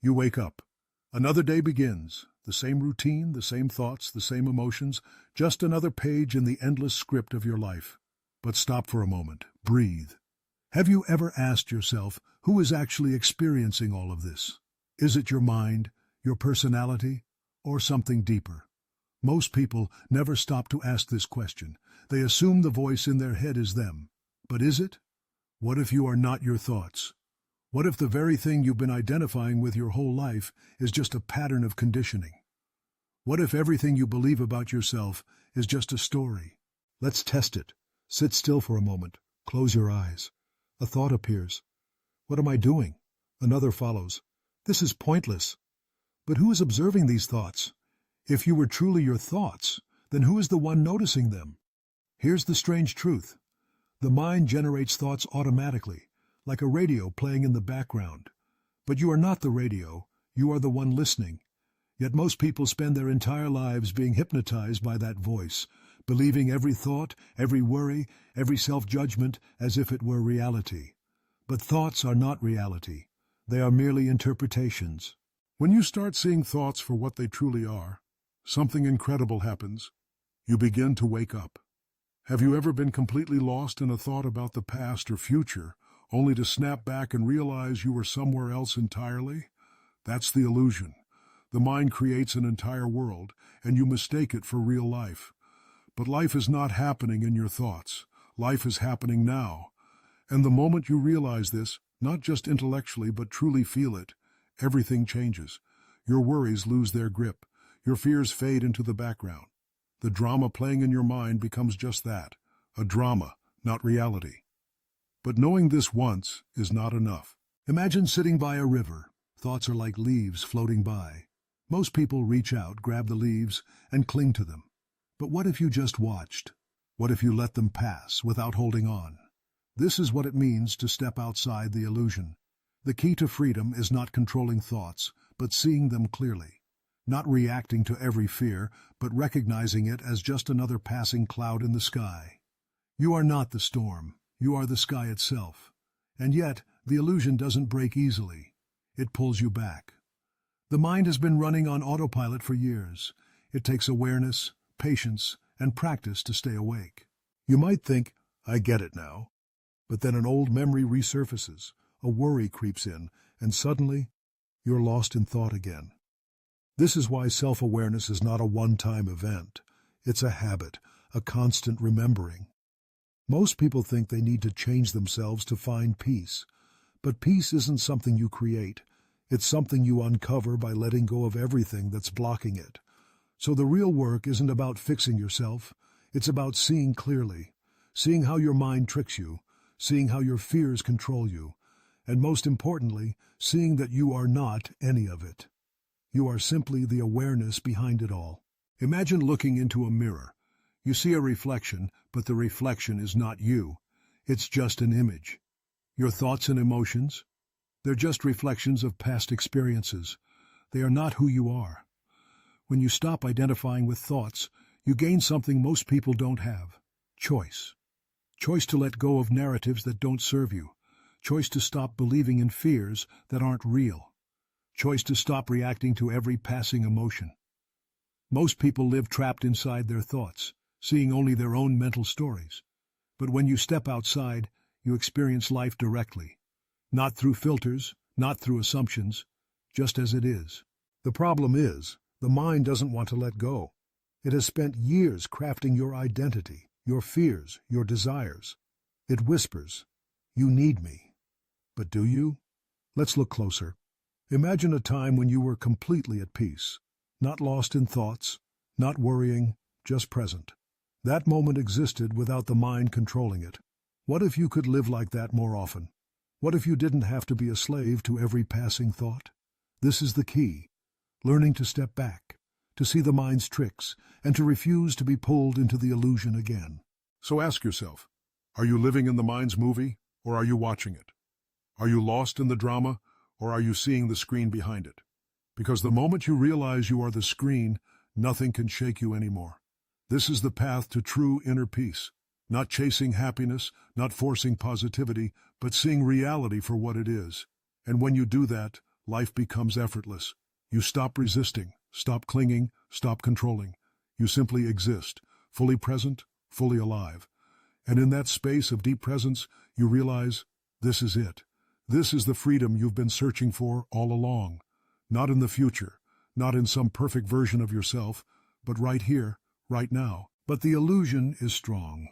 You wake up. Another day begins. The same routine, the same thoughts, the same emotions, just another page in the endless script of your life. But stop for a moment. Breathe. Have you ever asked yourself who is actually experiencing all of this? Is it your mind, your personality, or something deeper? Most people never stop to ask this question. They assume the voice in their head is them. But is it? What if you are not your thoughts? What if the very thing you've been identifying with your whole life is just a pattern of conditioning? What if everything you believe about yourself is just a story? Let's test it. Sit still for a moment. Close your eyes. A thought appears. What am I doing? Another follows. This is pointless. But who is observing these thoughts? If you were truly your thoughts, then who is the one noticing them? Here's the strange truth. The mind generates thoughts automatically, like a radio playing in the background. But you are not the radio, you are the one listening. Yet most people spend their entire lives being hypnotized by that voice, believing every thought, every worry, every self-judgment as if it were reality. But thoughts are not reality. They are merely interpretations. When you start seeing thoughts for what they truly are, something incredible happens. You begin to wake up. Have you ever been completely lost in a thought about the past or future, only to snap back and realize you were somewhere else entirely? That's the illusion. The mind creates an entire world, and you mistake it for real life. But life is not happening in your thoughts. Life is happening now. And the moment you realize this, not just intellectually but truly feel it, everything changes. Your worries lose their grip. Your fears fade into the background. The drama playing in your mind becomes just that, a drama, not reality. But knowing this once is not enough. Imagine sitting by a river. Thoughts are like leaves floating by. Most people reach out, grab the leaves, and cling to them. But what if you just watched? What if you let them pass without holding on? This is what it means to step outside the illusion. The key to freedom is not controlling thoughts, but seeing them clearly. Not reacting to every fear, but recognizing it as just another passing cloud in the sky. You are not the storm. You are the sky itself. And yet, the illusion doesn't break easily. It pulls you back. The mind has been running on autopilot for years. It takes awareness, patience, and practice to stay awake. You might think, I get it now. But then an old memory resurfaces, a worry creeps in, and suddenly, you're lost in thought again. This is why self-awareness is not a one-time event. It's a habit, a constant remembering. Most people think they need to change themselves to find peace. But peace isn't something you create. It's something you uncover by letting go of everything that's blocking it. So the real work isn't about fixing yourself. It's about seeing clearly, seeing how your mind tricks you, seeing how your fears control you, and most importantly, seeing that you are not any of it. You are simply the awareness behind it all. Imagine looking into a mirror. You see a reflection, but the reflection is not you. It's just an image. Your thoughts and emotions? They're just reflections of past experiences. They are not who you are. When you stop identifying with thoughts, you gain something most people don't have. Choice. Choice to let go of narratives that don't serve you. Choice to stop believing in fears that aren't real. Choice to stop reacting to every passing emotion. Most people live trapped inside their thoughts, seeing only their own mental stories. But when you step outside, you experience life directly. Not through filters, not through assumptions, just as it is. The problem is, the mind doesn't want to let go. It has spent years crafting your identity, your fears, your desires. It whispers, "You need me." But do you? Let's look closer. Imagine a time when you were completely at peace, not lost in thoughts, not worrying, just present. That moment existed without the mind controlling it. What if you could live like that more often? What if you didn't have to be a slave to every passing thought? This is the key, learning to step back, to see the mind's tricks, and to refuse to be pulled into the illusion again. So ask yourself, are you living in the mind's movie, or are you watching it? Are you lost in the drama, or are you seeing the screen behind it? Because the moment you realize you are the screen, nothing can shake you anymore. This is the path to true inner peace, not chasing happiness, not forcing positivity, but seeing reality for what it is. And when you do that, life becomes effortless. You stop resisting, stop clinging, stop controlling. You simply exist, fully present, fully alive. And in that space of deep presence, you realize, this is it. This is the freedom you've been searching for all along. Not in the future, not in some perfect version of yourself, but right here, right now. But the illusion is strong.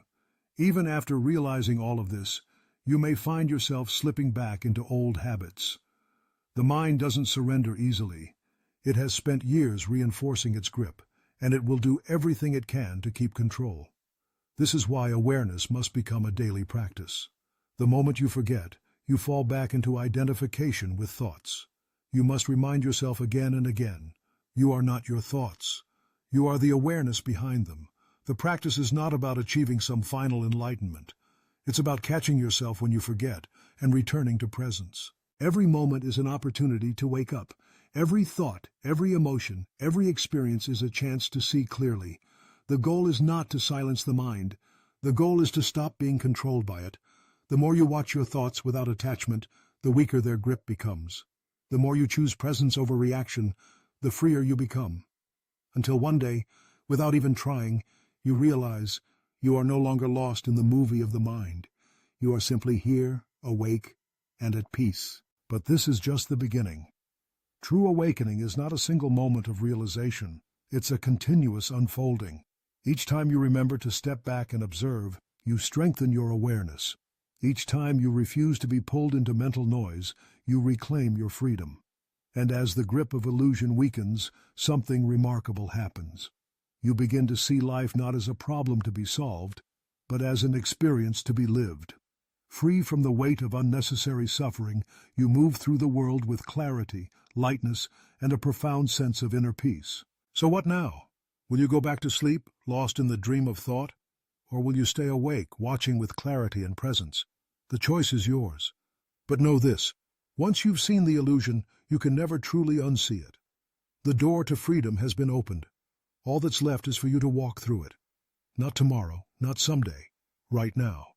Even after realizing all of this, you may find yourself slipping back into old habits. The mind doesn't surrender easily. It has spent years reinforcing its grip, and it will do everything it can to keep control. This is why awareness must become a daily practice. The moment you forget, you fall back into identification with thoughts. You must remind yourself again and again, you are not your thoughts. You are the awareness behind them. The practice is not about achieving some final enlightenment. It's about catching yourself when you forget and returning to presence. Every moment is an opportunity to wake up. Every thought, every emotion, every experience is a chance to see clearly. The goal is not to silence the mind. The goal is to stop being controlled by it. The more you watch your thoughts without attachment, the weaker their grip becomes. The more you choose presence over reaction, the freer you become. Until one day, without even trying, you realize you are no longer lost in the movie of the mind. You are simply here, awake, and at peace. But this is just the beginning. True awakening is not a single moment of realization. It's a continuous unfolding. Each time you remember to step back and observe, you strengthen your awareness. Each time you refuse to be pulled into mental noise, you reclaim your freedom. And as the grip of illusion weakens, something remarkable happens. You begin to see life not as a problem to be solved, but as an experience to be lived. Free from the weight of unnecessary suffering, you move through the world with clarity, lightness, and a profound sense of inner peace. So what now? Will you go back to sleep, lost in the dream of thought? Or will you stay awake, watching with clarity and presence? The choice is yours. But know this, once you've seen the illusion, you can never truly unsee it. The door to freedom has been opened. All that's left is for you to walk through it. Not tomorrow, not someday, right now.